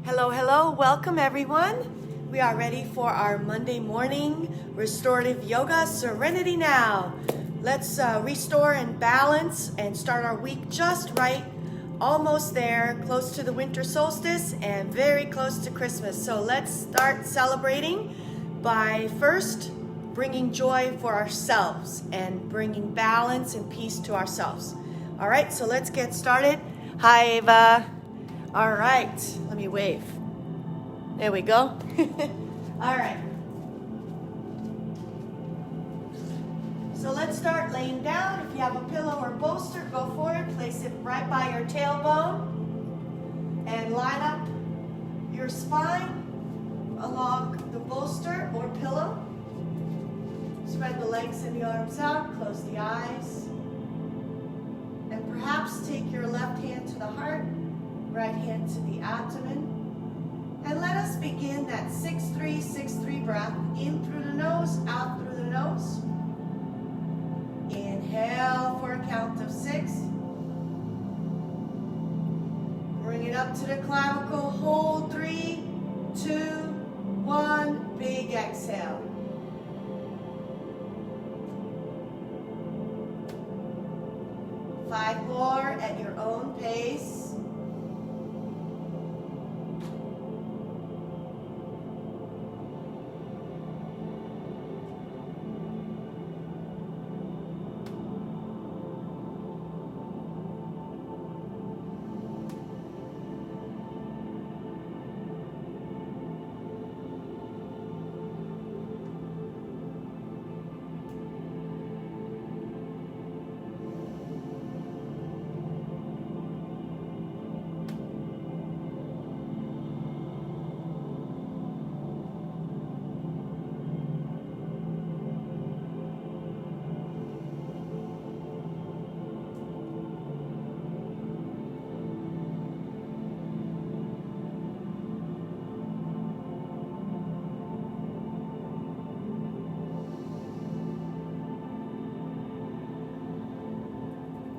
Hello, hello. Welcome, everyone. We are ready for our Monday morning restorative yoga. Serenity now. Let's restore and balance and start our week just right. Almost there, close to the winter solstice and very close to Christmas. So let's start celebrating by first bringing joy for ourselves and bringing balance and peace to ourselves. All right, so let's get started. Hi, Ava. All right, let me wave. There we go. All right. So let's start laying down. If you have a pillow or bolster, go for it. Place it right by your tailbone and line up your spine along the bolster or pillow. Spread the legs and the arms out. Close the eyes. And perhaps take your left hand to the heart, right hand to the abdomen. And let us begin that 6-3, 6-3 breath. In through the nose, out through the nose. Inhale for a count of 6. Bring it up to the clavicle. Hold 3, 2, 1. Big exhale. Five more at your own pace.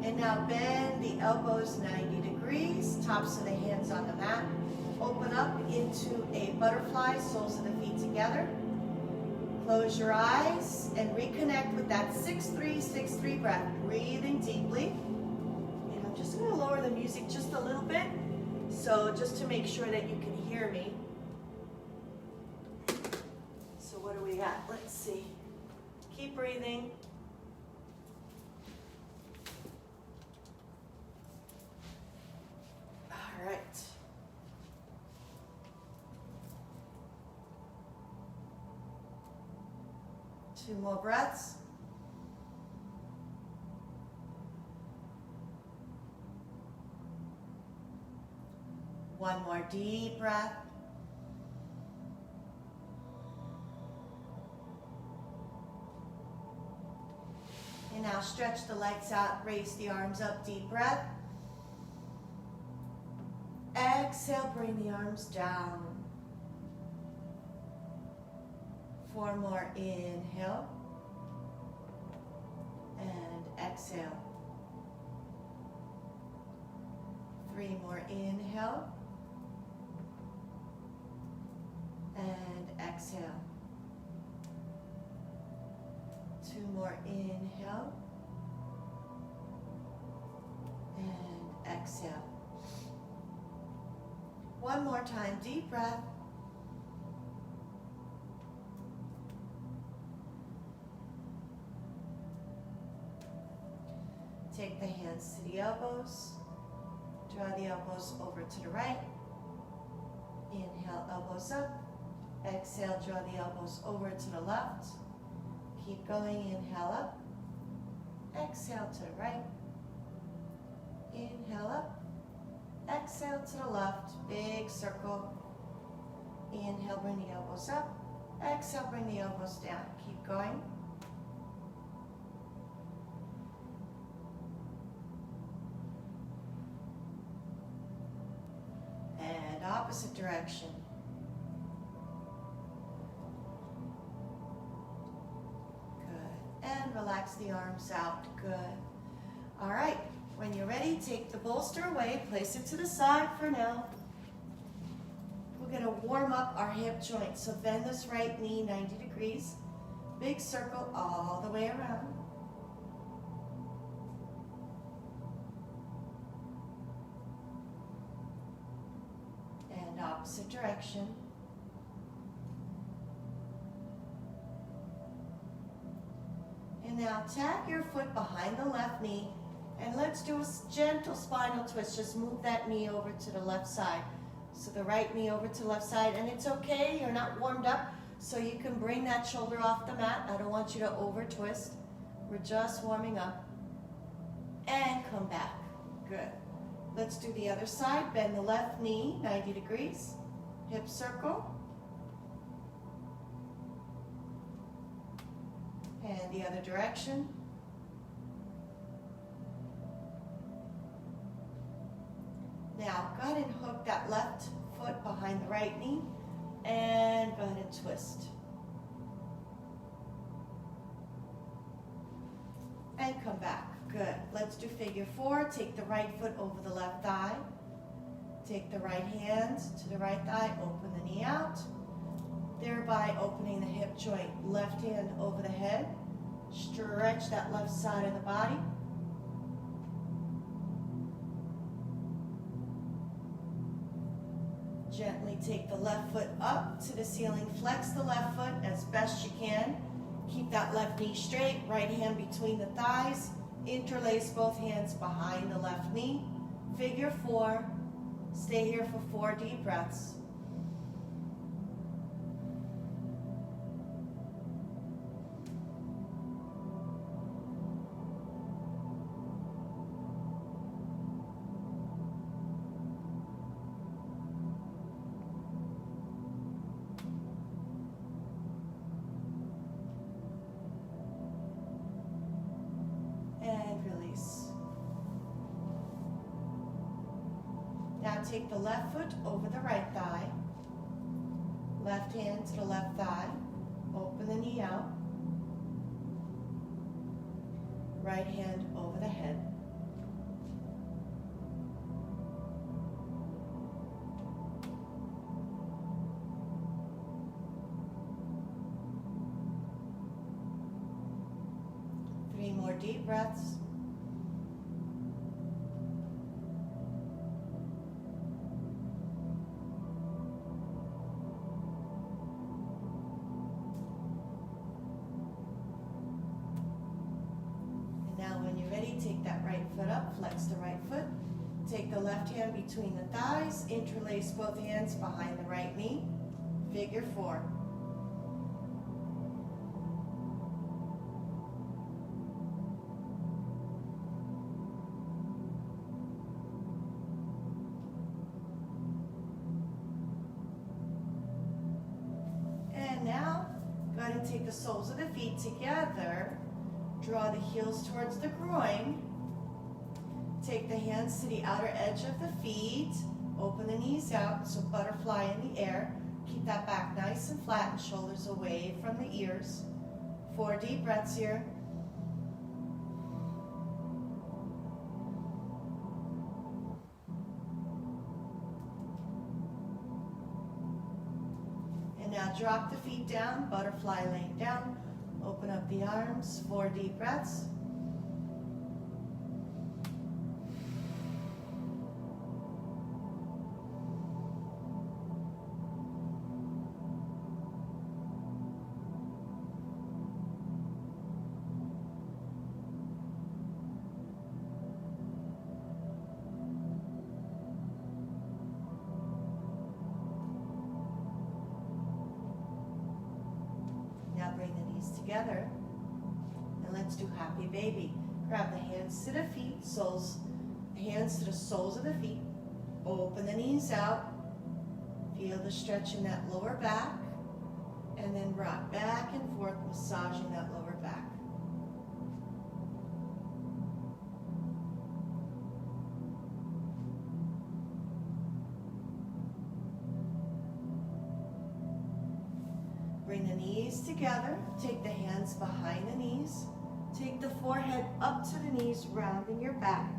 And now bend the elbows 90 degrees, tops of the hands on the mat. Open up into a butterfly, soles of the feet together. Close your eyes and reconnect with that 6-3, 6-3 breath, breathing deeply. And I'm just going to lower the music just a little bit, so just to make sure that you can hear me. So what do we got? Let's see. Keep breathing. All right. Two more breaths. One more deep breath. And now stretch the legs out, raise the arms up, deep breath. Exhale, bring the arms down. 4 more, inhale. And exhale. 3 more, inhale. And exhale. 2 more, inhale. And exhale. One more time, deep breath. Take the hands to the elbows. Draw the elbows over to the right. Inhale, elbows up. Exhale, draw the elbows over to the left. Keep going, inhale up. Exhale to the right. Inhale up. Exhale to the left, big circle. Inhale, bring the elbows up. Exhale, bring the elbows down. Keep going. And opposite direction. Good. And relax the arms out. Good. All right. When you're ready, take the bolster away, place it to the side for now. warm up our hip joint. So bend this right knee 90 degrees. Big circle all the way around. And opposite direction. And now tap your foot behind the left knee, and let's do a gentle spinal twist. Just move that knee over to the left side. So the right knee over to the left side, and it's okay, you're not warmed up, so you can bring that shoulder off the mat. I don't want you to over twist. We're just warming up. And come back. Good. Let's do the other side. Bend the left knee 90 degrees. Hip circle. And the other direction. Now, go ahead and hook that left foot behind the right knee, and go ahead and twist. And come back. Good. Let's do figure four. Take the right foot over the left thigh. Take the right hand to the right thigh, open the knee out, thereby opening the hip joint. Left hand over the head. Stretch that left side of the body. Gently take the left foot up to the ceiling. Flex the left foot as best you can. Keep that left knee straight. Right hand between the thighs. Interlace both hands behind the left knee. Figure four. Stay here for 4 deep breaths. Now take the left foot over the right thigh, left hand to the left thigh, open the knee out, right hand over the head. Three more deep breaths. Take that right foot up, flex the right foot. Take the left hand between the thighs, interlace both hands behind the right knee. Figure four. And now, go ahead and take the soles of the feet together. Draw the heels towards the groin. Take the hands to the outer edge of the feet. Open the knees out, so butterfly in the air. Keep that back nice and flat and shoulders away from the ears. 4 deep breaths here. And now drop the feet down, butterfly laying down. Open up the arms, 4 deep breaths. Now bring the knees together, and let's do happy baby. Grab the hands to the feet, hands to the soles of the feet. Open the knees out. Feel the stretch in that lower back, and then rock back and forth, massaging that lower back. Bring the knees together. Take the hands behind the knees. Take the forehead up to the knees, rounding your back.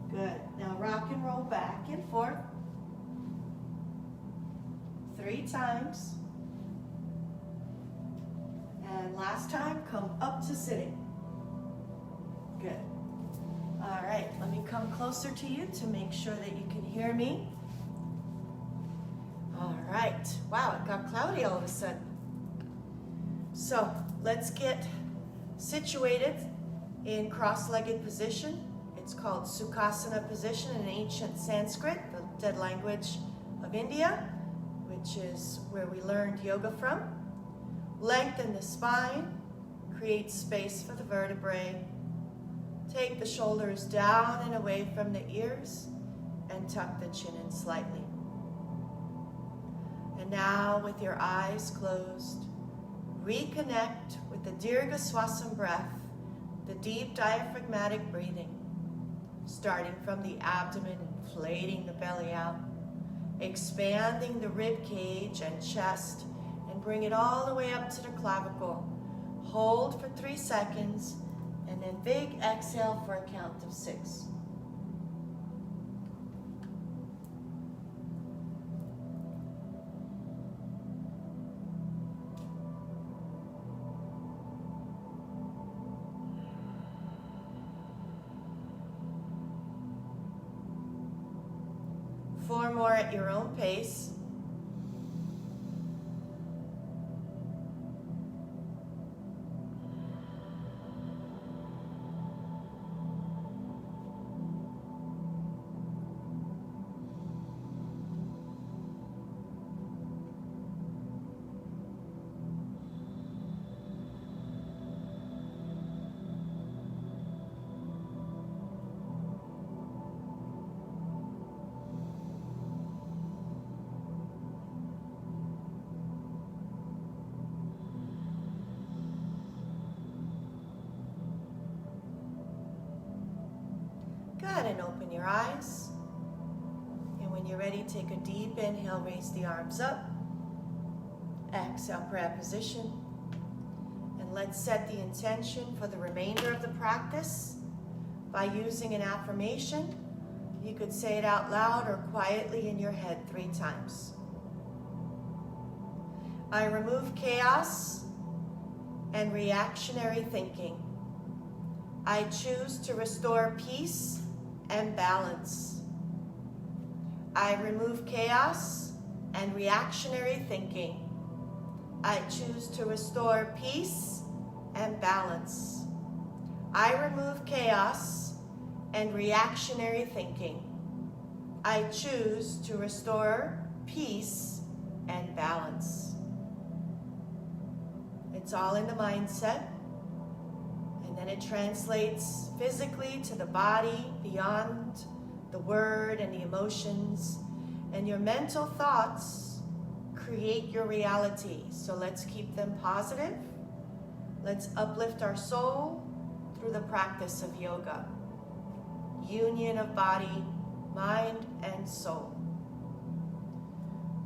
Good. Now rock and roll back and forth. 3 times. And last time, come up to sitting. Good. All right, let me come closer to you to make sure that you can hear me. All right. Wow, it got cloudy all of a sudden. So let's get situated in cross-legged position. It's called Sukhasana position in ancient Sanskrit, the dead language of India, which is where we learned yoga from. Lengthen the spine, create space for the vertebrae. Take the shoulders down and away from the ears and tuck the chin in slightly. And now with your eyes closed, reconnect with the Dirgha Swasam breath, the deep diaphragmatic breathing, starting from the abdomen, inflating the belly out, expanding the rib cage and chest, and bring it all the way up to the clavicle. Hold for 3 seconds, and then big exhale for a count of 6. Four more at your own pace. Good, and open your eyes. And when you're ready, take a deep inhale, raise the arms up. Exhale, prayer position. And let's set the intention for the remainder of the practice by using an affirmation. You could say it out loud or quietly in your head 3 times. I remove chaos and reactionary thinking. I choose to restore peace and balance. I remove chaos and reactionary thinking. I choose to restore peace and balance. I remove chaos and reactionary thinking. I choose to restore peace and balance. It's all in the mindset. And then it translates physically to the body, beyond the word and the emotions. And your mental thoughts create your reality. So let's keep them positive. Let's uplift our soul through the practice of yoga. Union of body, mind, and soul.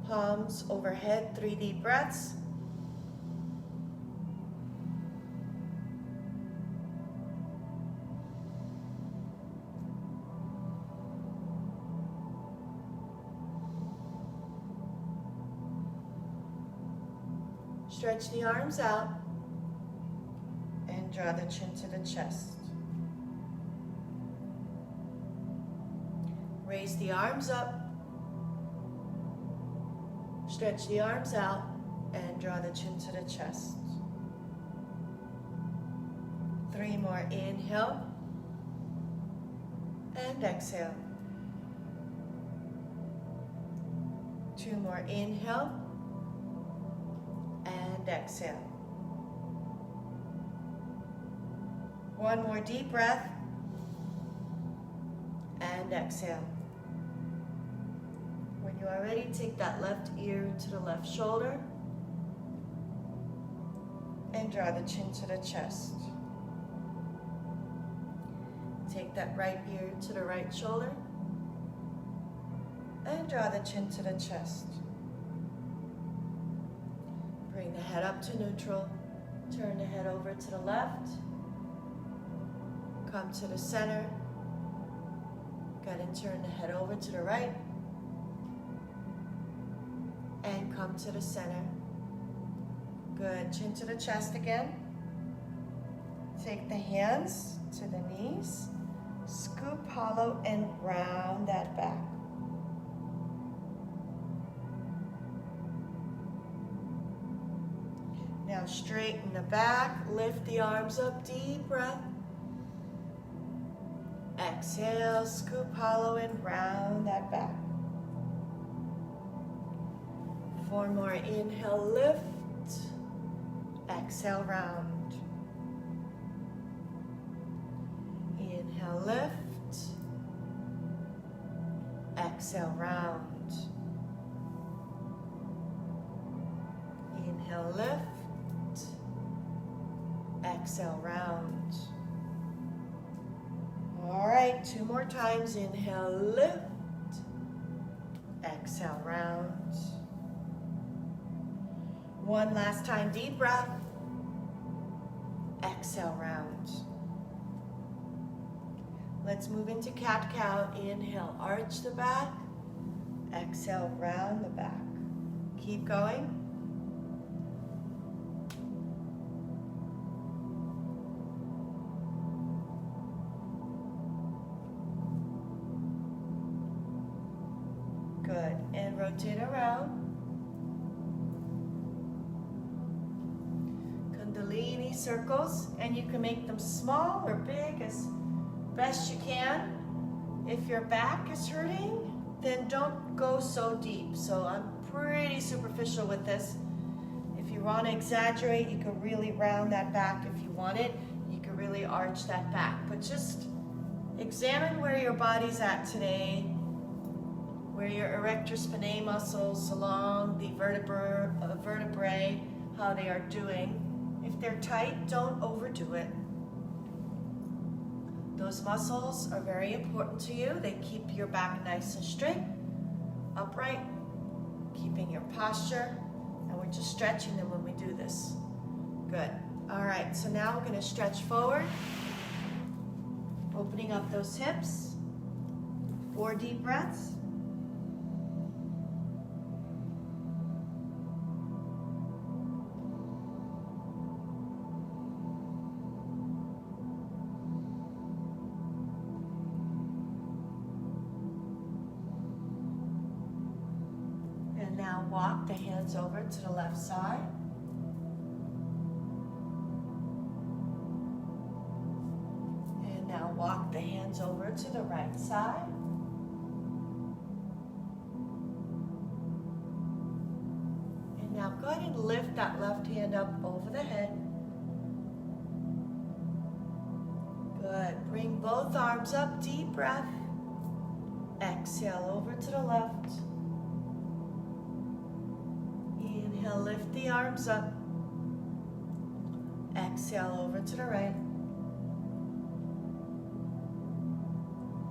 Palms overhead, 3 deep breaths. Stretch the arms out and draw the chin to the chest. Raise the arms up, stretch the arms out, and draw the chin to the chest. 3 more, inhale and exhale. 2 more, inhale and exhale. 1 more deep breath and exhale. When you are ready, take that left ear to the left shoulder and draw the chin to the chest. Take that right ear to the right shoulder and draw the chin to the chest. Bring the head up to neutral. Turn the head over to the left. Come to the center. Go ahead and turn the head over to the right. and come to the center. Good, chin to the chest again. Take the hands to the knees, scoop hollow and round that back. Now straighten the back, lift the arms up, deep breath. Exhale, scoop hollow and round that back. 4 more, inhale, lift. Exhale, round. Inhale, lift. Exhale, round. Inhale, lift. Exhale, round. All right, 2 more times. Inhale, lift. Exhale, round. 1 last time, deep breath. Exhale, round. Let's move into cat-cow. Inhale, arch the back. Exhale, round the back. Keep going. Good, and rotate around. Kundalini circles, and you can make them small or big as best you can. If your back is hurting, then don't go so deep. So I'm pretty superficial with this. If you want to exaggerate, you can really round that back. If you want it, you can really arch that back. But just examine where your body's at today, where your erector spinae muscles along the vertebrae, how they are doing. If they're tight, don't overdo it. Those muscles are very important to you. They keep your back nice and straight, upright, keeping your posture, and we're just stretching them when we do this. Good. All right, so now we're going to stretch forward, opening up those hips. 4 deep breaths. Now walk the hands over to the left side. And now walk the hands over to the right side. And now go ahead and lift that left hand up over the head. Good. Bring both arms up, deep breath. Exhale over to the left. Inhale, lift the arms up. Exhale over to the right.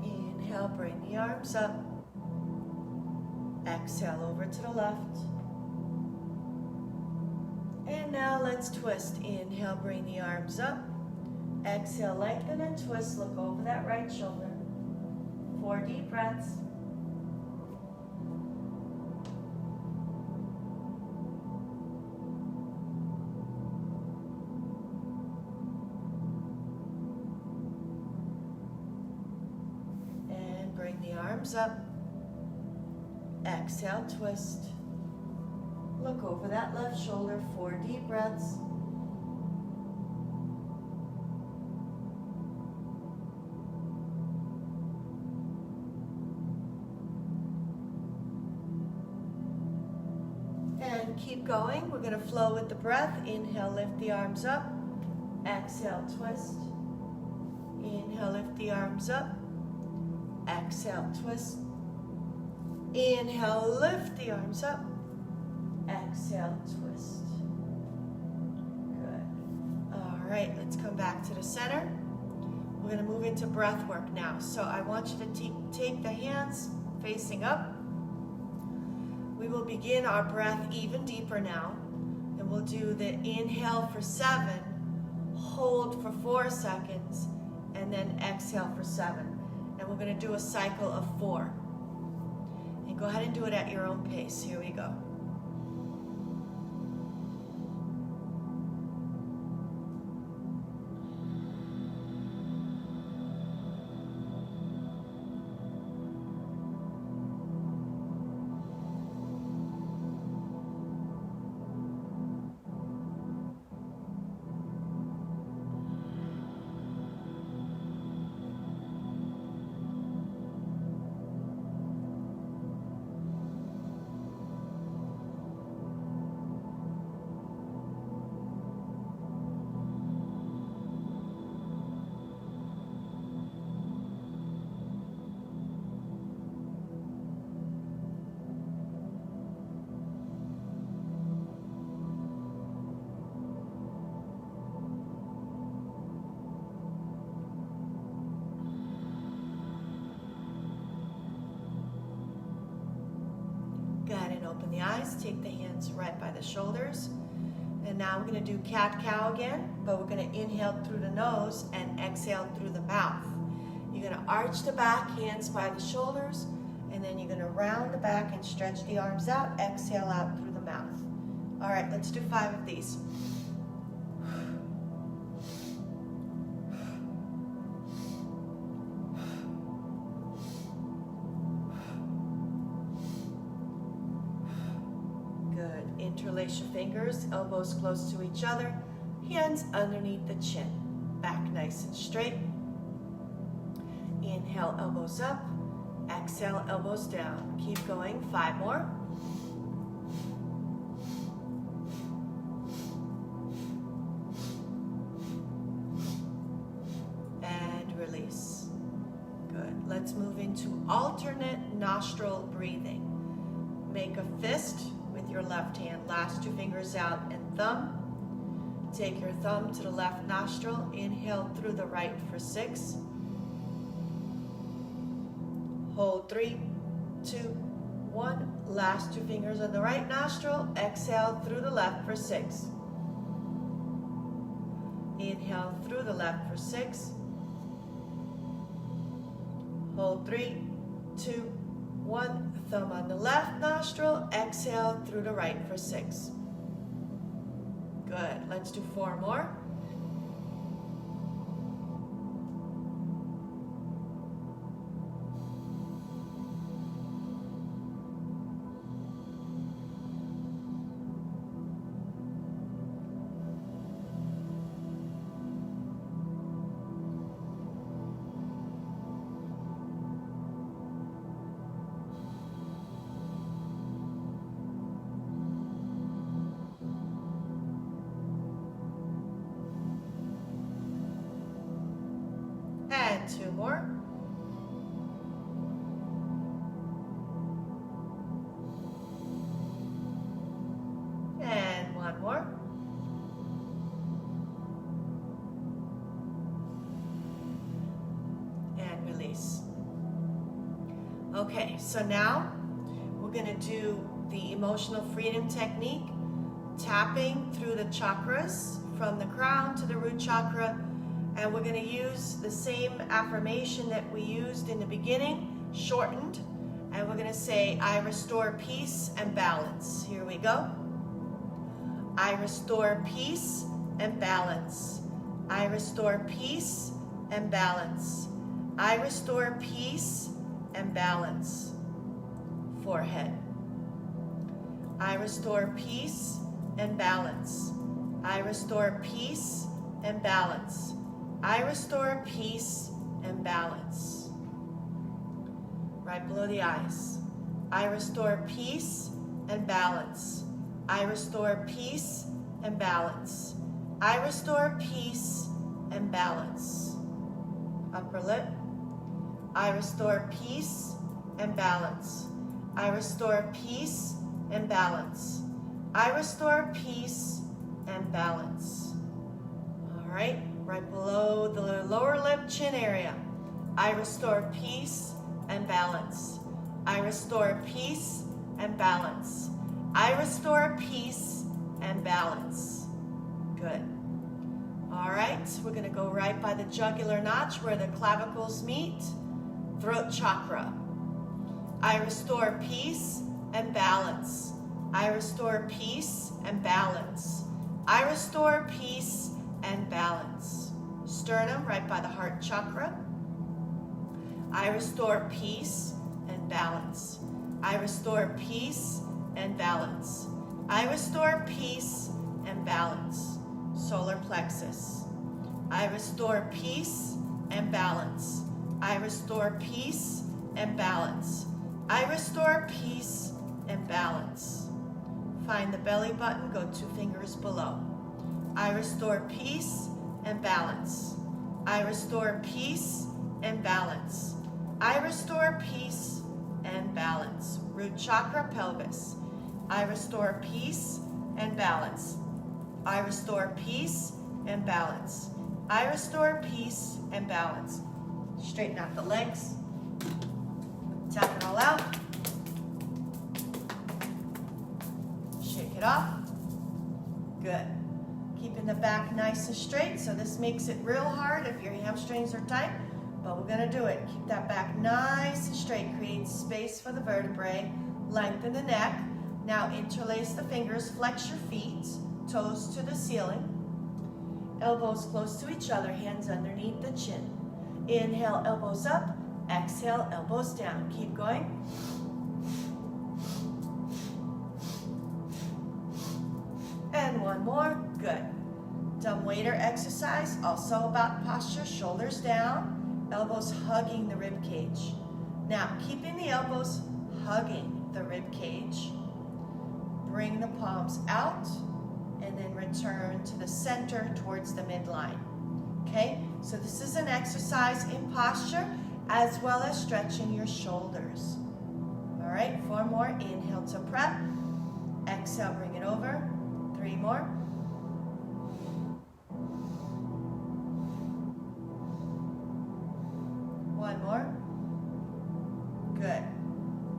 Inhale, bring the arms up. Exhale over to the left. And now let's twist. Inhale, bring the arms up. Exhale, lengthen and twist. Look over that right shoulder. 4 deep breaths. Bring the arms up. Exhale, twist. Look over that left shoulder, 4 deep breaths. And keep going. We're going to flow with the breath. Inhale, lift the arms up. Exhale, twist. Inhale, lift the arms up. Exhale, twist. Inhale, lift the arms up. Exhale, twist. Good. All right, let's come back to the center. We're going to move into breath work now. So I want you to take the hands facing up. We will begin our breath even deeper now. And we'll do the inhale for 7, hold for 4 seconds, and then exhale for 7. And we're going to do a cycle of 4. And go ahead and do it at your own pace. Here we go. ahead and open the eyes. Take the hands right by the shoulders. And now we're going to do cat-cow again, but we're going to inhale through the nose and exhale through the mouth. You're going to arch the back, hands by the shoulders, and then you're going to round the back and stretch the arms out. Exhale out through the mouth. All right, let's do 5 of these. Interlace your fingers, elbows close to each other, hands underneath the chin. Back nice and straight. Inhale, elbows up. Exhale, elbows down. Keep going, 5 more. And release. Good. Let's move into alternate nostril breathing. Make a fist with your left hand, last 2 fingers out and thumb. Take your thumb to the left nostril, inhale through the right for 6. Hold 3, 2, 1. Last 2 fingers on the right nostril, exhale through the left for 6. Inhale through the left for 6. Hold 3, 2, 1. Thumb on the left nostril, exhale through the right for 6. Good. Let's do 4 more. And 2 more. And 1 more. And release. Okay, so now we're going to do the emotional freedom technique, tapping through the chakras from the crown to the root chakra. And we're going to use the same affirmation that we used in the beginning, shortened. And we're going to say, I restore peace and balance. Here we go. I restore peace and balance. I restore peace and balance. I restore peace and balance. Forehead. I restore peace and balance. I restore peace and balance. I restore peace and balance. Right below the eyes. I restore peace and balance. I restore peace and balance. I restore peace and balance. Upper lip. I restore peace and balance. I restore peace and balance. I restore peace and balance. All right. Right below the lower lip, chin area. I restore peace and balance. I restore peace and balance. I restore peace and balance. Good. All right, we're going to go right by the jugular notch where the clavicles meet. Throat chakra. I restore peace and balance. I restore peace and balance. I restore peace and balance. Sternum, right by the heart chakra. I restore peace and balance. I restore peace and balance. I restore peace and balance. Solar plexus. I restore peace and balance. I restore peace and balance. I restore peace and balance. Find the belly button, go 2 fingers below. I restore peace and balance. I restore peace and balance. I restore peace and balance. Root chakra, pelvis. I restore peace and balance. I restore peace and balance. I restore peace and balance. Straighten out the legs. Tap it all out. it off. Good. Keeping the back nice and straight. So this makes it real hard if your hamstrings are tight, but we're gonna do it. Keep that back nice and straight. Create space for the vertebrae. Lengthen the neck. Now interlace the fingers, flex your feet, toes to the ceiling. Elbows close to each other, hands underneath the chin. Inhale, elbows up. Exhale, elbows down. Keep going. And one more. Good. Dumb waiter exercise, also about posture, shoulders down, elbows hugging the rib cage. Now, keeping the elbows hugging the rib cage, bring the palms out, and then return to the center towards the midline. Okay, so this is an exercise in posture as well as stretching your shoulders. All right, 4 more. Inhale to prep. Exhale, bring it over. 3 more. One more. Good.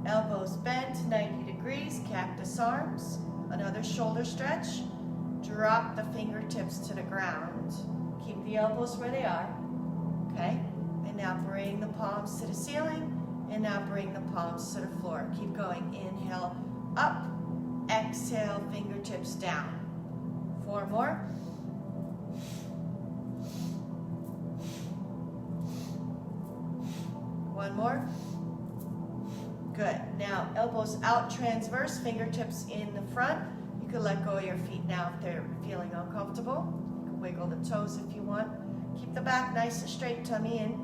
Elbows bent 90 degrees, cactus arms. Another shoulder stretch. Drop the fingertips to the ground. Keep the elbows where they are. Okay? And now bring the palms to the ceiling. And now bring the palms to the floor. Keep going. Inhale up. Exhale, fingertips down. 4 more. One more. Good. Now, elbows out transverse, fingertips in the front. You can let go of your feet now if they're feeling uncomfortable. You can wiggle the toes if you want. Keep the back nice and straight, tummy in.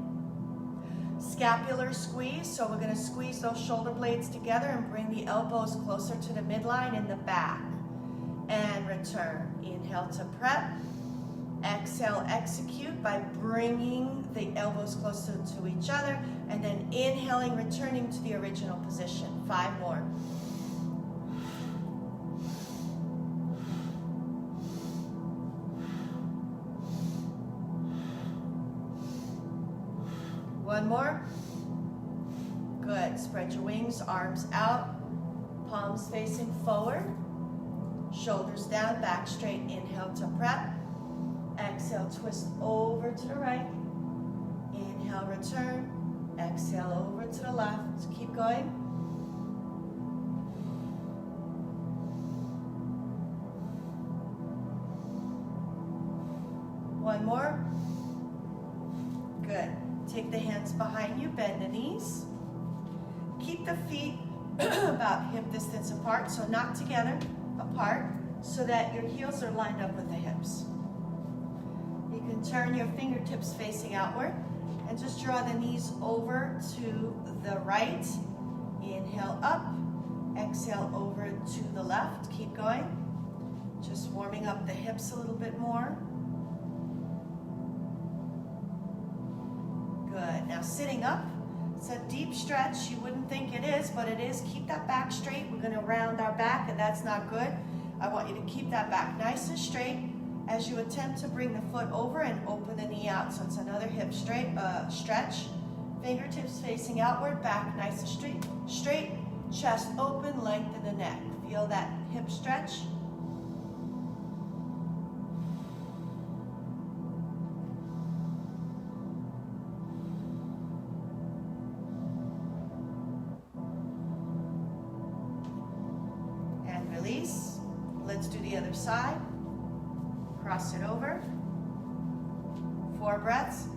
Scapular squeeze, so we're going to squeeze those shoulder blades together and bring the elbows closer to the midline in the back. And return. Inhale to prep. Exhale, execute by bringing the elbows closer to each other, and then inhaling, returning to the original position. 5 more. One more. Good. Spread your wings, arms out, palms facing forward, shoulders down, back straight. Inhale to prep. Exhale, twist over to the right. Inhale, return. Exhale, over to the left. Keep going. One more. Good. Take the hands behind you, bend the knees. Keep the feet about hip distance apart, so not together, apart, so that your heels are lined up with the hips. You can turn your fingertips facing outward and just draw the knees over to the right. Inhale up, exhale over to the left. Keep going. Just warming up the hips a little bit more. Good. Now sitting up. It's a deep stretch. You wouldn't think it is, but it is. Keep that back straight. We're going to round our back, and that's not good. I want you to keep that back nice and straight as you attempt to bring the foot over and open the knee out. So it's another hip stretch. Fingertips facing outward, back nice and straight. Chest open, lengthen the neck. Feel that hip stretch. And release. Let's do the other side. Cross it over. 4 breaths.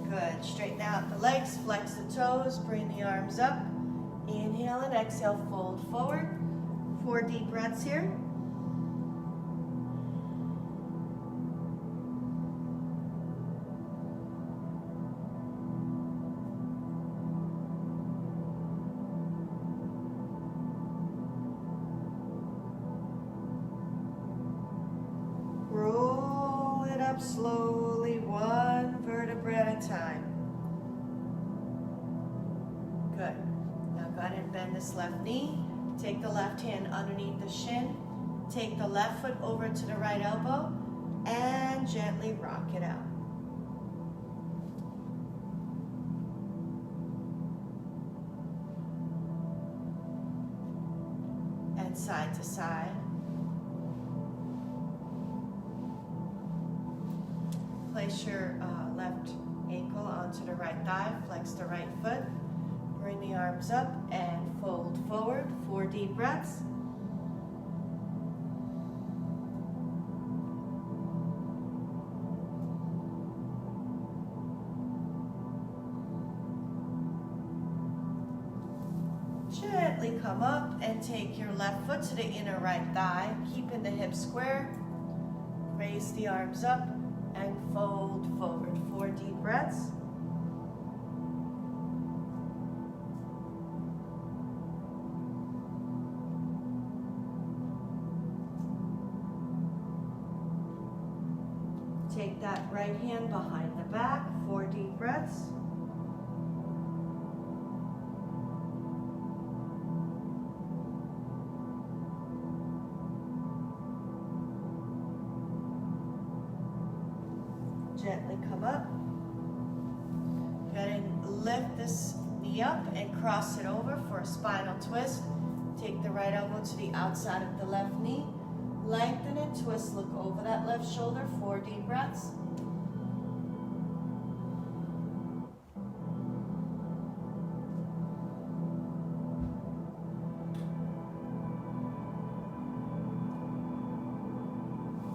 Good. Straighten out the legs, flex the toes, bring the arms up. Inhale and exhale, fold forward. 4 deep breaths here. Roll it up slowly, 1 vertebra at a time. Good. Now go ahead and bend this left knee. Take the left hand underneath the shin. Take the left foot over to the right elbow and gently rock it out. side to side. Place your left ankle onto the right thigh, flex the right foot, bring the arms up and fold forward, 4 deep breaths. Gently come up and take your left foot to the inner right thigh, keeping the hips square. Raise the arms up and fold forward. 4 deep breaths. Take that right hand behind the back. 4 deep breaths. Gently come up. Go ahead and lift this knee up and cross it over for a spinal twist. Take the right elbow to the outside of the left knee. Lengthen and twist. Look over that left shoulder. 4 deep breaths.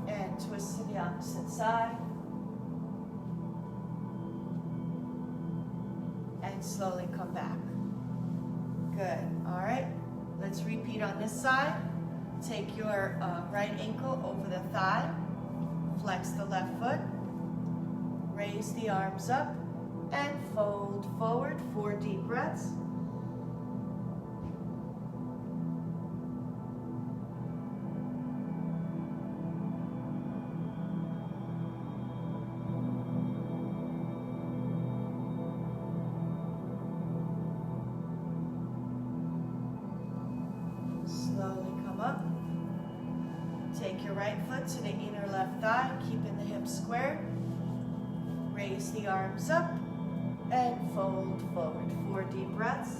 And twist to the opposite side. Slowly come back. Good. All right. Let's repeat on this side. Take your right ankle over the thigh. Flex the left foot. Raise the arms up and fold forward. 4 deep breaths. Slowly come up. Take your right foot to the inner left thigh, keeping the hips square. Raise the arms up and fold forward. 4 deep breaths.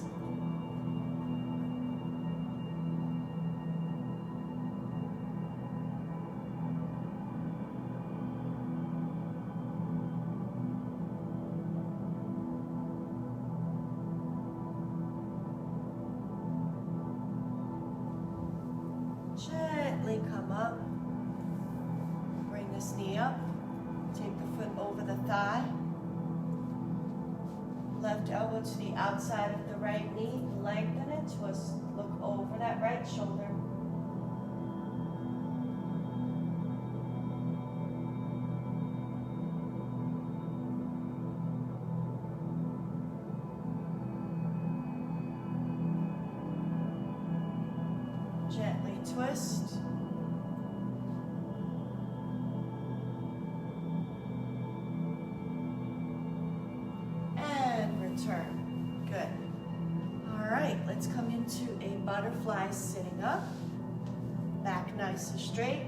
Gently come up. Bring this knee up. Take the foot over the thigh. Left elbow to the outside of the right knee. Lengthen it. Twist. Look over that right shoulder. Gently twist. And return. Good. All right, let's come into a butterfly sitting up. Back nice and straight.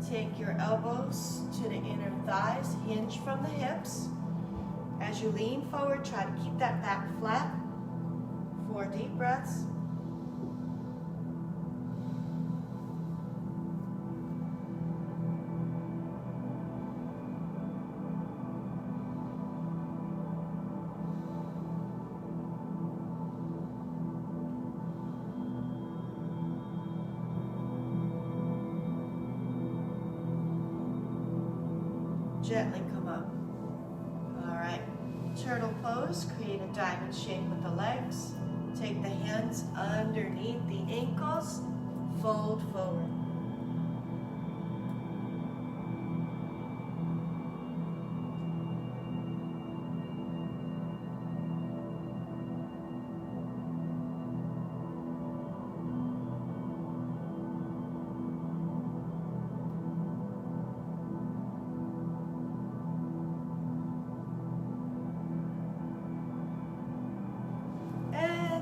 Take your elbows to the inner thighs. Hinge from the hips. As you lean forward, try to keep that back flat. 4 deep breaths. Gently come up. All right. Turtle pose. Create a diamond shape with the legs. Take the hands underneath the ankles. Fold forward.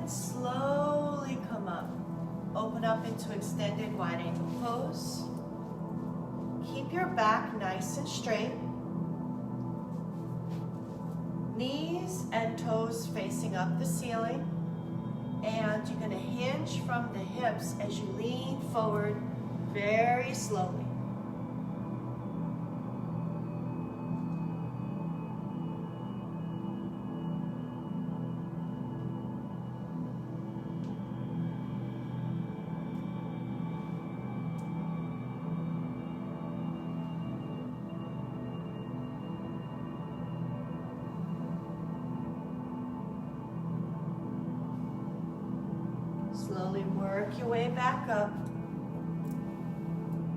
Slowly come up. Open up into extended wide angle pose. Keep your back nice and straight. Knees and toes facing up the ceiling. And you're going to hinge from the hips as you lean forward very slowly. Slowly work your way back up.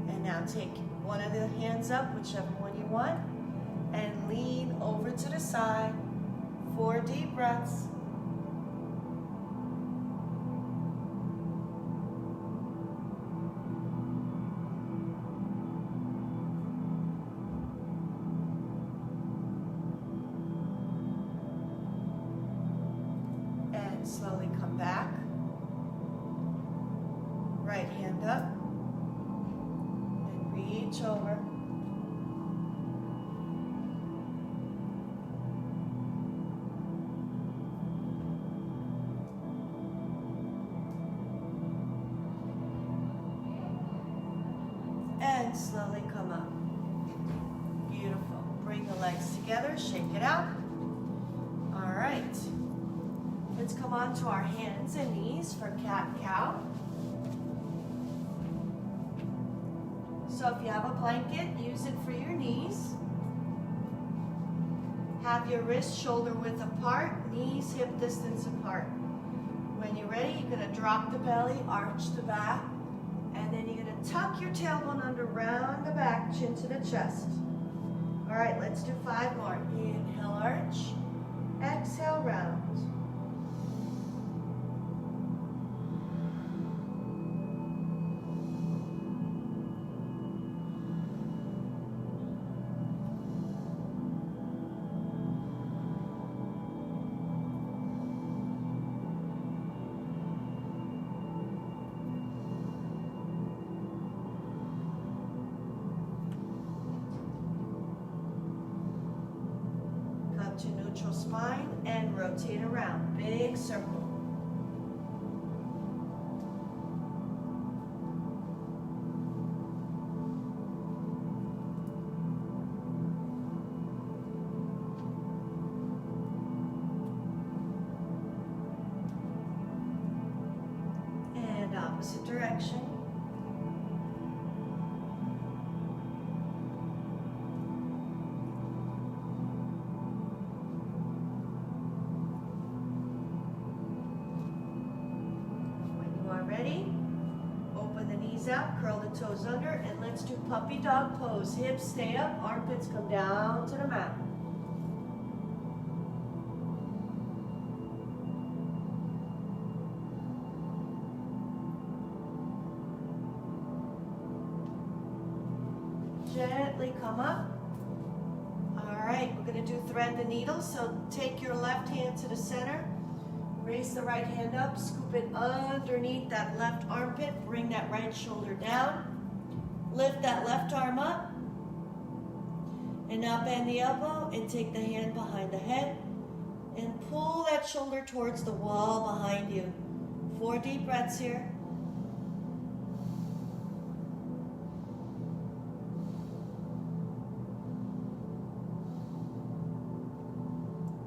And now take one of the hands up, whichever one you want, and lean over to the side. 4 deep breaths. And slowly come back. Right hand up and reach over. And slowly come up. Beautiful. Bring the legs together, shake it out. All right. Let's come on to our hands and knees for cat-cow. So if you have a blanket, use it for your knees. Have your wrists shoulder width apart, knees hip distance apart. When you're ready, you're going to drop the belly, arch the back, and then you're going to tuck your tailbone under, round the back, chin to the chest. All right, let's do 5 more. Inhale, arch. Exhale, round. To neutral spine and rotate around. Big circle. And opposite direction. Ready? Open the knees out, curl the toes under, and let's do puppy dog pose. Hips stay up, armpits come down to the mat. Gently come up. All right, we're going to do thread the needle. So take your left hand to the center. Raise the right hand up, scoop it underneath that left armpit, bring that right shoulder down. Lift that left arm up. And now bend the elbow and take the hand behind the head and pull that shoulder towards the wall behind you. 4 deep breaths here.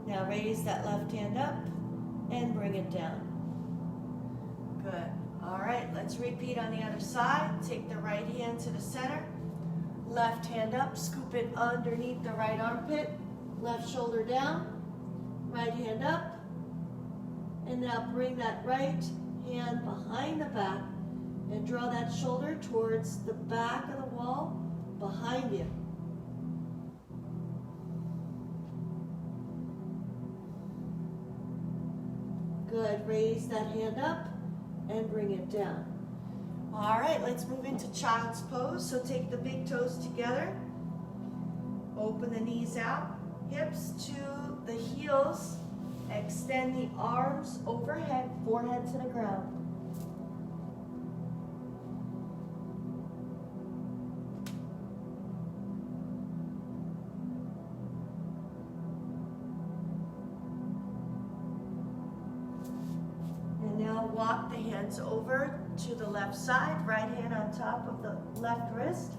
Now raise that left hand up and bring it down. Good. All right, let's repeat on the other side. Take the right hand to the center. Left hand up, scoop it underneath the right armpit. Left shoulder down. Right hand up. And now bring that right hand behind the back and draw that shoulder towards the back of the wall behind you. Good. Raise that hand up and bring it down. All right, let's move into child's pose. So take the big toes together. Open the knees out, hips to the heels. Extend the arms overhead, forehead to the ground. walk the hands over to the left side, right hand on top of the left wrist.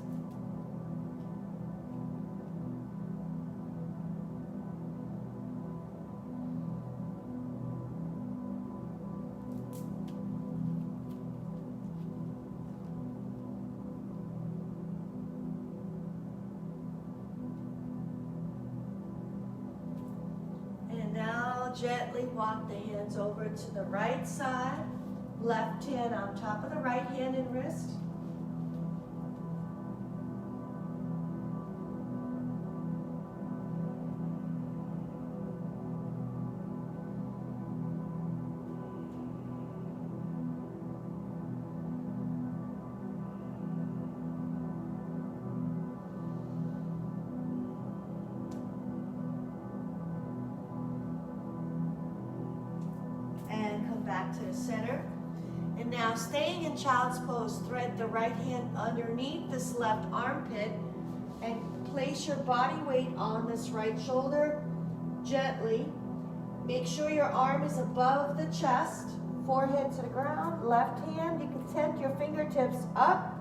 Gently walk the hands over to the right side, left hand on top of the right hand and wrist. Back to the center. And now, staying in child's pose, thread the right hand underneath this left armpit and place your body weight on this right shoulder gently. Make sure your arm is above the chest, forehead to the ground. Left hand, you can tent your fingertips up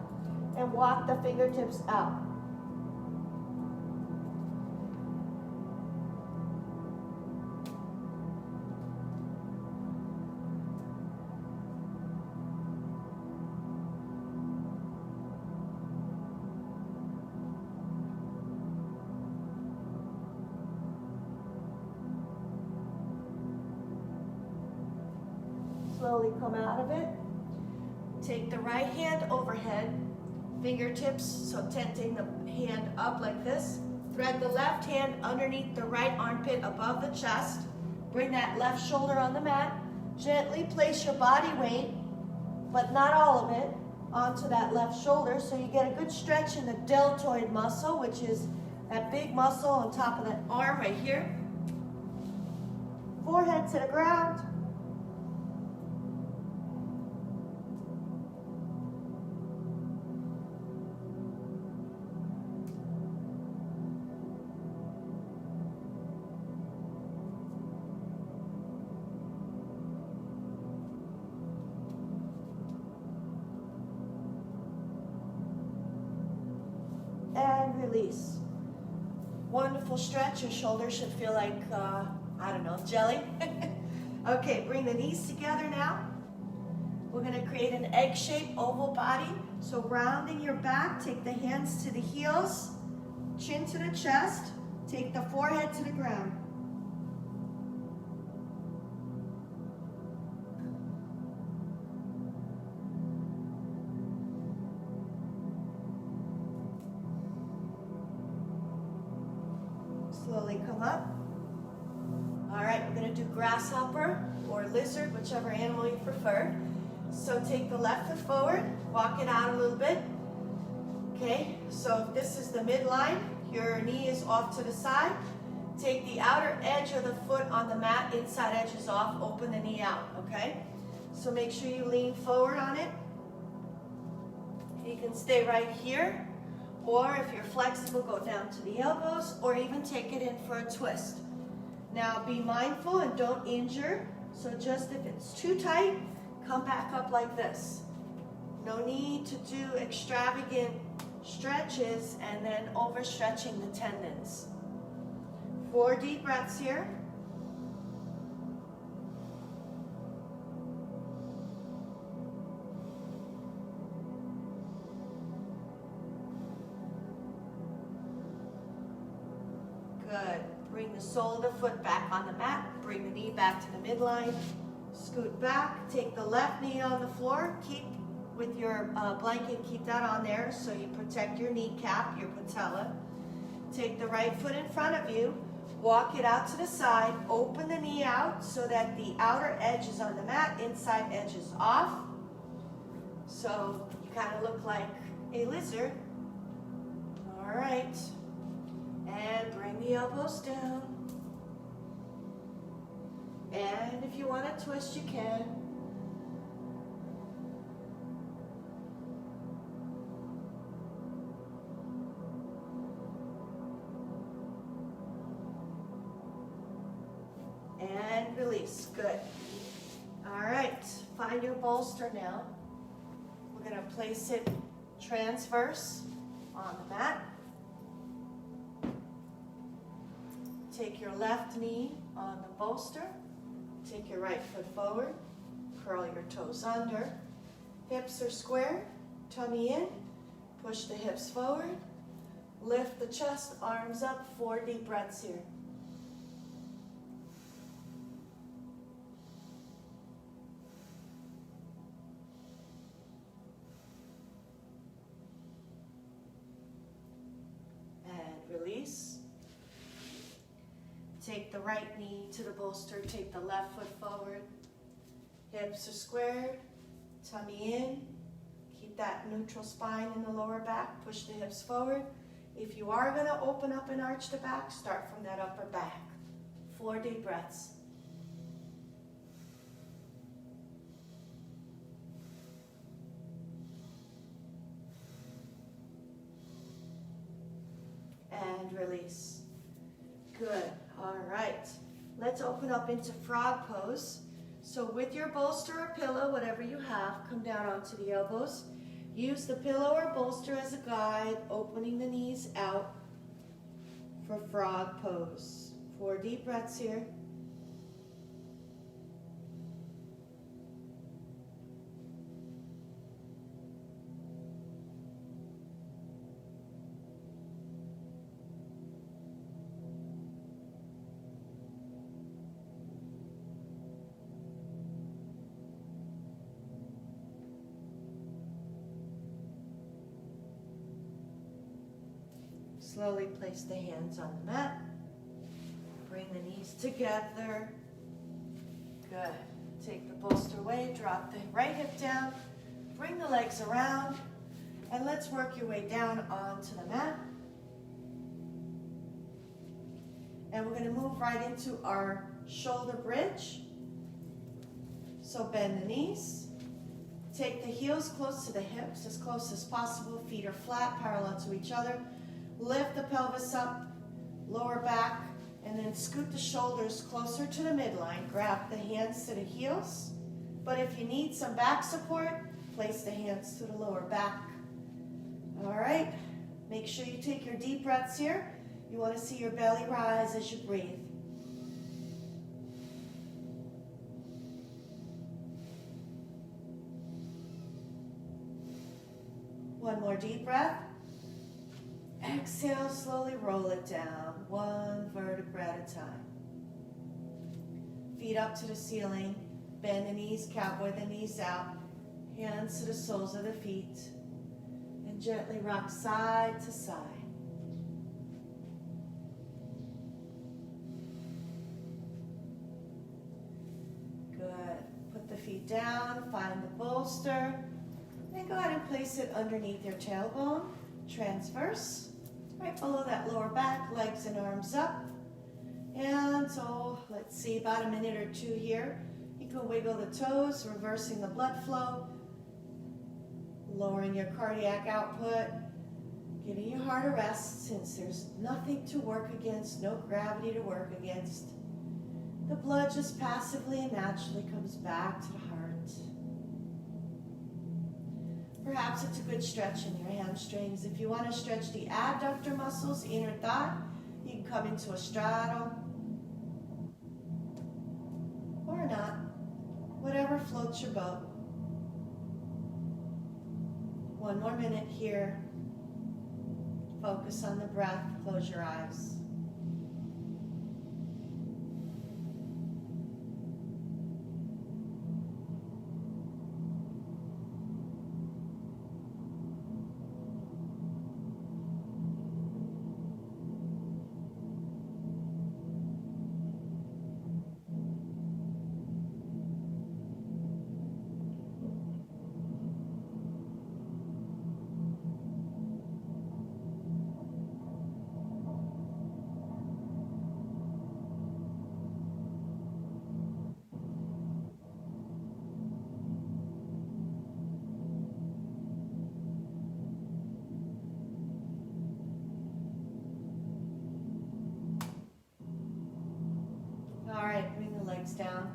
and walk the fingertips out. Slowly come out of it. Take the right hand overhead, fingertips, so tenting the hand up like this. Thread the left hand underneath the right armpit above the chest. Bring that left shoulder on the mat. Gently place your body weight, but not all of it, onto that left shoulder so you get a good stretch in the deltoid muscle, which is that big muscle on top of that arm right here. Forehead to the ground. And release. Wonderful stretch. Your shoulders should feel like, I don't know, jelly. Okay, bring the knees together now. We're going to create an egg-shaped oval body. So rounding your back, take the hands to the heels, chin to the chest, take the forehead to the ground. Slowly come up. All right, we're going to do grasshopper or lizard, whichever animal you prefer. So take the left foot forward, walk it out a little bit. Okay, so if this is the midline, your knee is off to the side. Take the outer edge of the foot on the mat, inside edge is off, open the knee out, okay? So make sure you lean forward on it. You can stay right here. Or if you're flexible, go down to the elbows or even take it in for a twist. Now be mindful and don't injure. So just if it's too tight, come back up like this. No need to do extravagant stretches and then overstretching the tendons. 4 deep breaths here. Good. Bring the sole of the foot back on the mat. Bring the knee back to the midline. Scoot back. Take the left knee on the floor. Keep with your blanket, keep that on there so you protect your kneecap, your patella. Take the right foot in front of you. Walk it out to the side. Open the knee out so that the outer edge is on the mat. Inside edge is off. So you kind of look like a lizard. All right. And bring the elbows down. And if you want to twist, you can. And release. Good. All right, find your bolster now. We're going to place it transverse on the mat. Take your left knee on the bolster. Take your right foot forward. Curl your toes under. Hips are square. Tummy in. Push the hips forward. Lift the chest, arms up. 4 deep breaths here. And release. Take the right knee to the bolster. Take the left foot forward. Hips are squared. Tummy in. Keep that neutral spine in the lower back. Push the hips forward. If you are going to open up and arch the back, start from that upper back. 4 deep breaths. And release. Good. All right. Let's open up into frog pose. So with your bolster or pillow, whatever you have, come down onto the elbows. Use the pillow or bolster as a guide, opening the knees out for frog pose. 4 deep breaths here. Slowly place the hands on the mat. Bring the knees together. Good. Take the bolster away. Drop the right hip down. Bring the legs around. And let's work your way down onto the mat. And we're going to move right into our shoulder bridge. So bend the knees. Take the heels close to the hips, as close as possible. Feet are flat, parallel to each other. Lift the pelvis up, lower back, and then scoot the shoulders closer to the midline. Grab the hands to the heels. But if you need some back support, place the hands to the lower back. All right, make sure you take your deep breaths here. You want to see your belly rise as you breathe. One more deep breath. Exhale, slowly roll it down, 1 vertebra at a time. Feet up to the ceiling, bend the knees, cowboy the knees out, hands to the soles of the feet, and gently rock side to side. Good. Put the feet down, find the bolster, and go ahead and place it underneath your tailbone, transverse. Right below that lower back, legs and arms up. And so, let's see, about a minute or 2 here. You can wiggle the toes, reversing the blood flow, lowering your cardiac output, giving your heart a rest since there's nothing to work against, no gravity to work against. The blood just passively and naturally comes back to the heart. Perhaps it's a good stretch in your hamstrings. If you want to stretch the adductor muscles, inner thigh, you can come into a straddle. Or not. Whatever floats your boat. 1 more minute here. Focus on the breath. Close your eyes. All right, bring the legs down.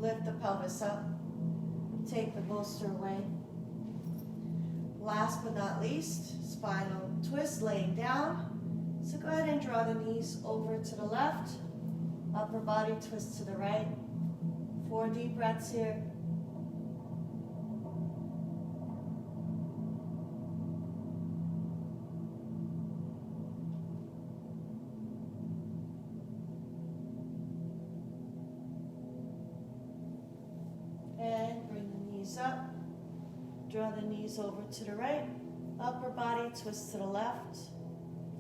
Lift the pelvis up. Take the bolster away. Last but not least, spinal twist, laying down. So go ahead and draw the knees over to the left. Upper body twist to the right. 4 deep breaths here. And bring the knees up. Draw the knees over to the right. Upper body twist to the left.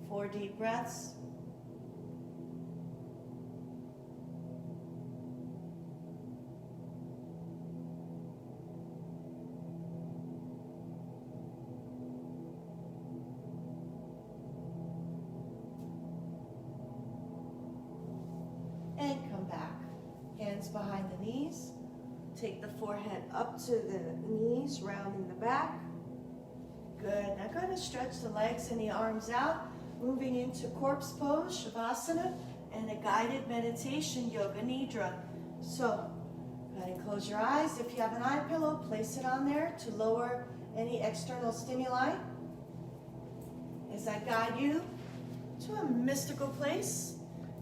4 deep breaths. And come back. Hands behind the knees. Take the forehead up to the knees, rounding the back. Good. Now go ahead and stretch the legs and the arms out. Moving into corpse pose, Shavasana, and a guided meditation, Yoga Nidra. So go ahead and close your eyes. If you have an eye pillow, place it on there to lower any external stimuli. As I guide you to a mystical place,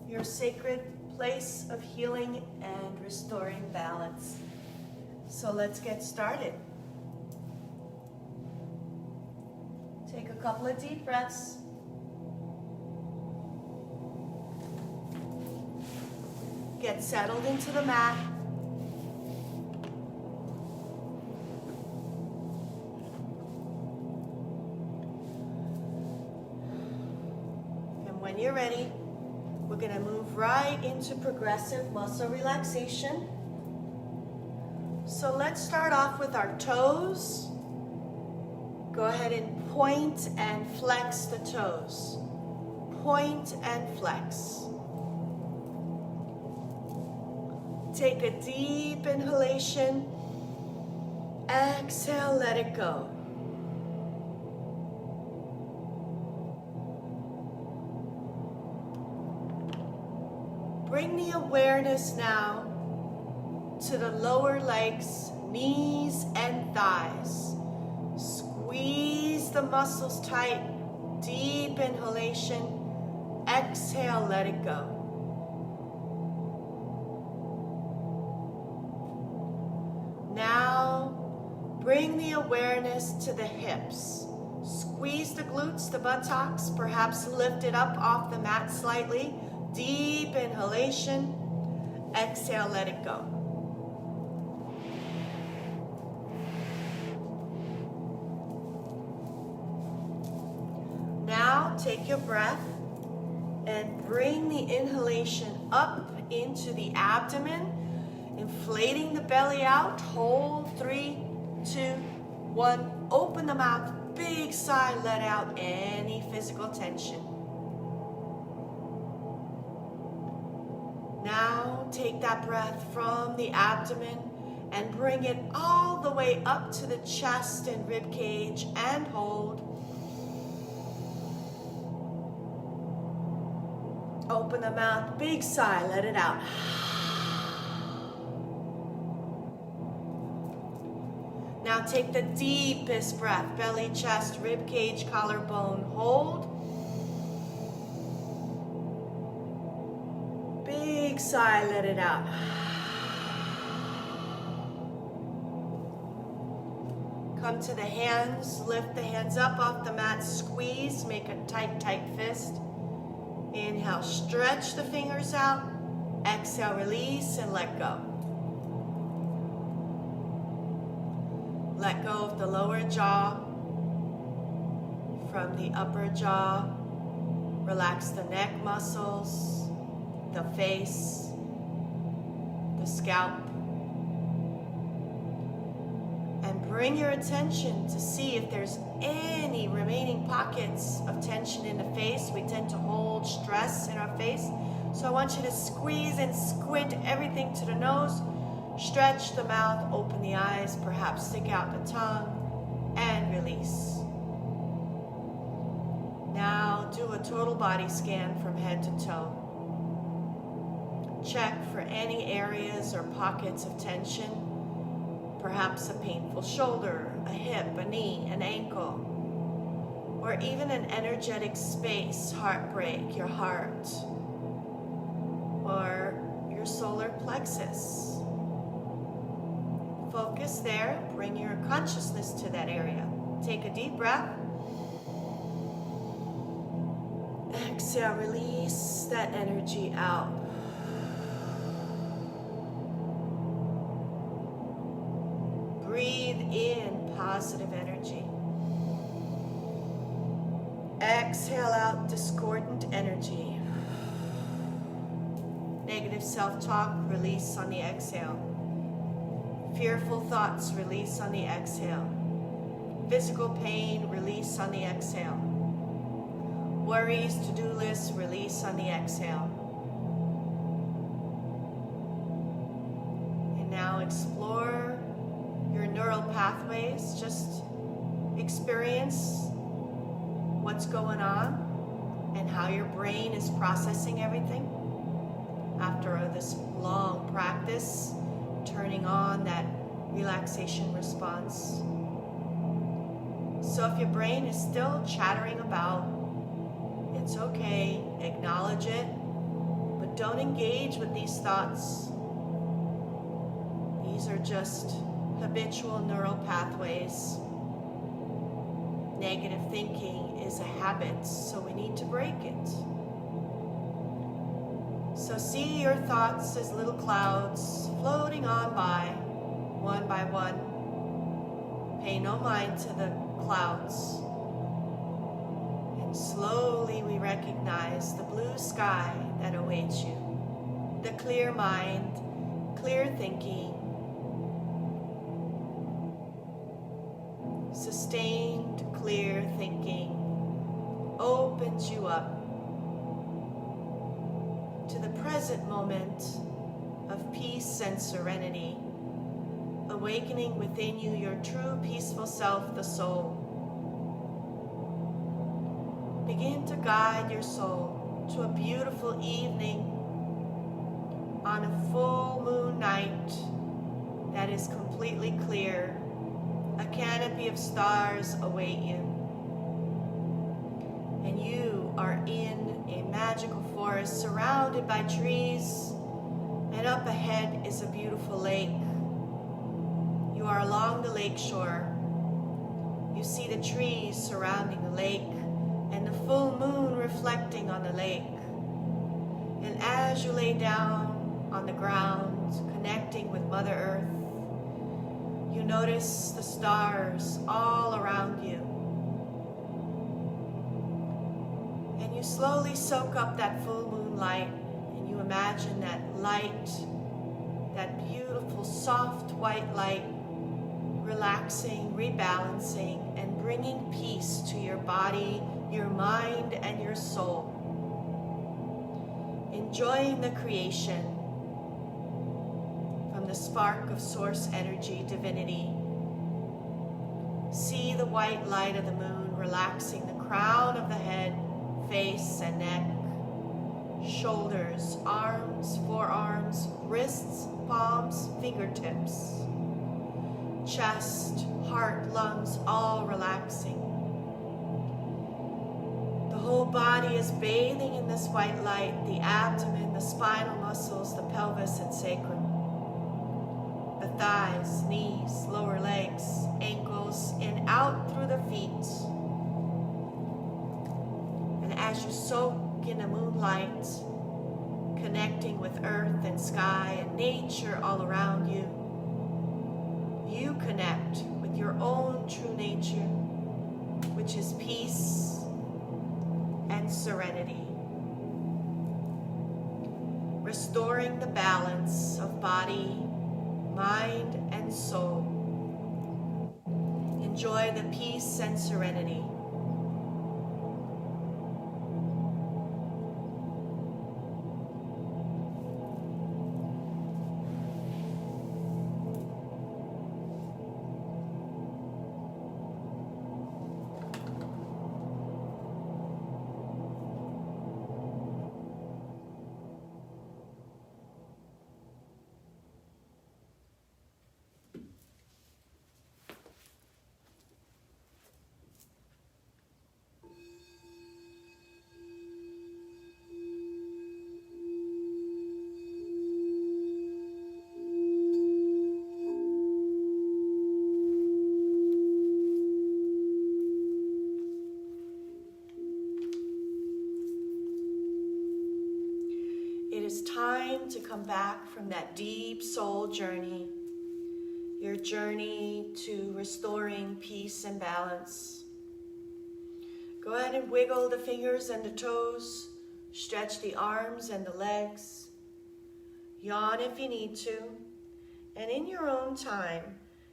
your sacred place of healing and restoring balance. So let's get started. Take a couple of deep breaths. Get settled into the mat. And when you're ready, we're going to move right into progressive muscle relaxation. So let's start off with our toes. Go ahead and point and flex the toes. Point and flex. Take a deep inhalation. Exhale, let it go. Bring the awareness now to the lower legs, knees and thighs. Squeeze the muscles tight. Deep inhalation. Exhale, let it go. Now, bring the awareness to the hips. Squeeze the glutes, the buttocks, perhaps lift it up off the mat slightly. Deep inhalation. Exhale, let it go. Now, take your breath and bring the inhalation up into the abdomen. Inflating the belly out. Hold. 3, 2, 1. Open the mouth. Big sigh. Let out any physical tension. Now take that breath from the abdomen and bring it all the way up to the chest and rib cage and hold. Open the mouth. Big sigh. Let it out. Now take the deepest breath, belly, chest, rib cage, collarbone, hold. Big sigh, let it out. Come to the hands, lift the hands up off the mat, squeeze, make a tight, tight fist. Inhale, stretch the fingers out. Exhale, release and let go. Let go of the lower jaw from the upper jaw. Relax the neck muscles, the face, the scalp. And bring your attention to see if there's any remaining pockets of tension in the face. We tend to hold stress in our face. So I want you to squeeze and squint everything to the nose. Stretch the mouth, open the eyes, perhaps stick out the tongue, and release. Now do a total body scan from head to toe. Check for any areas or pockets of tension, perhaps a painful shoulder, a hip, a knee, an ankle, or even an energetic space, heartbreak, your heart, or your solar plexus. Focus there, bring your consciousness to that area. Take a deep breath. Exhale, release that energy out. Breathe in positive energy. Exhale out discordant energy. Negative self-talk, release on the exhale. Fearful thoughts, release on the exhale. Physical pain, release on the exhale. Worries, to-do lists, release on the exhale. And now explore your neural pathways. Just experience what's going on and how your brain is processing everything after this long practice, turning on that relaxation response. So if your brain is still chattering about, it's okay, acknowledge it, but don't engage with these thoughts. These are just habitual neural pathways. Negative thinking is a habit, so we need to break it. So see your thoughts as little clouds floating on by one. Pay no mind to the clouds. And slowly we recognize the blue sky that awaits you. The clear mind, clear thinking, sustained clear thinking opens you up to the present moment of peace and serenity, awakening within you your true peaceful self, the soul. Begin to guide your soul to a beautiful evening on a full moon night that is completely clear. A canopy of stars await you, and you are in a magical forest surrounded by trees, and up ahead is a beautiful lake. You are along the lake shore. You see the trees surrounding the lake and the full moon reflecting on the lake. And as you lay down on the ground, connecting with Mother Earth, you notice the stars all around you. And you slowly soak up that full moon light, and you imagine that light, that beautiful soft white light, relaxing, rebalancing, and bringing peace to your body, your mind, and your soul. Enjoying the creation from the spark of source energy, divinity. See the white light of the moon relaxing the crown of the head, face and neck, shoulders, arms, forearms, wrists, palms, fingertips, chest, heart, lungs, all relaxing. The whole body is bathing in this white light, the abdomen, the spinal muscles, the pelvis and sacrum, the thighs, knees, lower legs, ankles, and out through the feet. And as you soak in the moonlight, connecting with earth and sky and nature all around you, you connect with your own true nature, which is peace and serenity. Restoring the balance of body, mind, and soul. Enjoy the peace and serenity. It is time to come back from that deep soul journey, your journey to restoring peace and balance. Go ahead and wiggle the fingers and the toes, stretch the arms and the legs, yawn if you need to, and in your own time,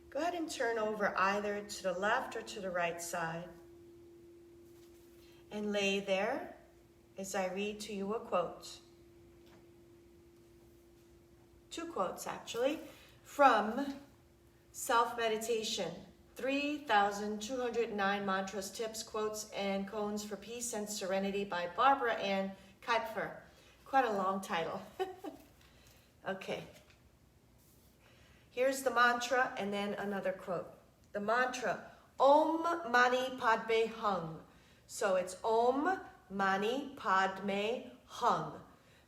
go ahead and turn over either to the left or to the right side. And lay there as I read to you a quote. Two quotes actually, from Self-Meditation, 3,209 Mantras, Tips, Quotes, and Koans for Peace and Serenity by Barbara Ann Kuipfer. Quite a long title. Okay. Here's the mantra and then another quote. The mantra, Om Mani Padme Hum. So it's Om Mani Padme Hum.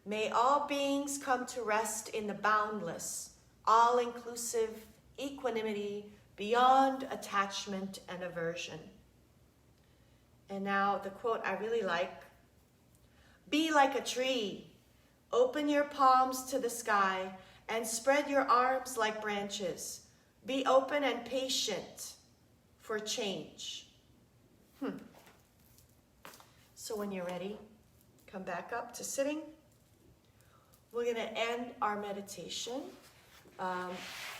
May all beings come to rest in the boundless, all-inclusive equanimity beyond attachment and aversion. And now the quote I really like. Be like a tree. Open your palms to the sky and spread your arms like branches. Be open and patient for change. So when you're ready, come back up to sitting. We're going to end our meditation.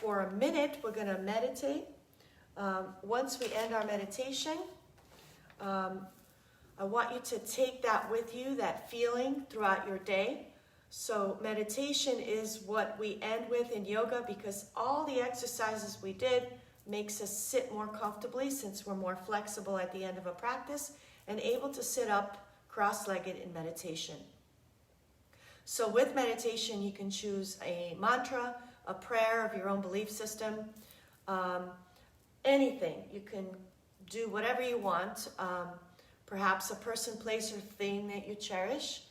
For a minute, we're going to meditate. Once we end our meditation, I want you to take that with you, that feeling throughout your day. So meditation is what we end with in yoga because all the exercises we did makes us sit more comfortably since we're more flexible at the end of a practice and able to sit up cross-legged in meditation. So with meditation, you can choose a mantra, a prayer of your own belief system, anything. You can do whatever you want, perhaps a person, place, or thing that you cherish.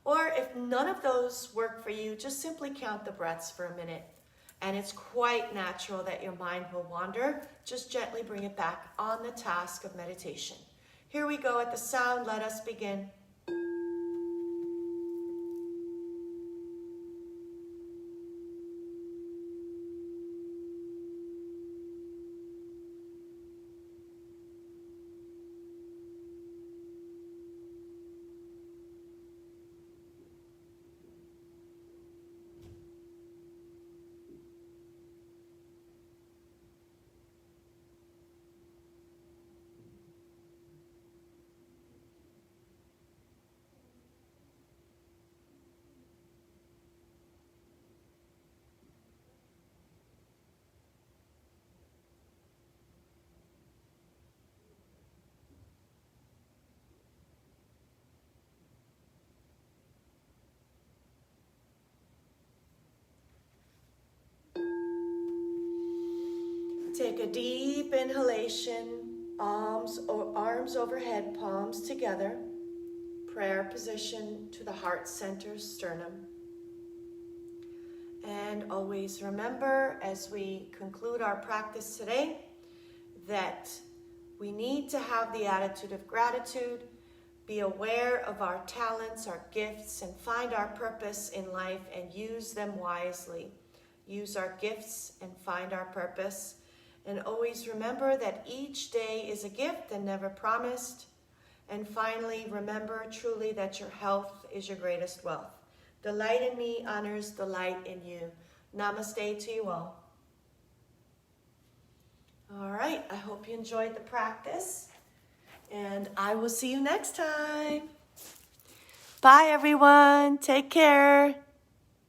Or if none of those work for you, just simply count the breaths for a minute. And it's quite natural that your mind will wander. Just gently bring it back on the task of meditation. Here we go at the sound. Let us begin. Take a deep inhalation, arms overhead, palms together, prayer position to the heart center, sternum. And always remember, as we conclude our practice today, that we need to have the attitude of gratitude, be aware of our talents, our gifts, and find our purpose in life and use them wisely. Use our gifts and find our purpose. And always remember that each day is a gift and never promised. And finally, remember truly that your health is your greatest wealth. The light in me honors the light in you. Namaste to you all. All right, I hope you enjoyed the practice. And I will see you next time. Bye, everyone. Take care.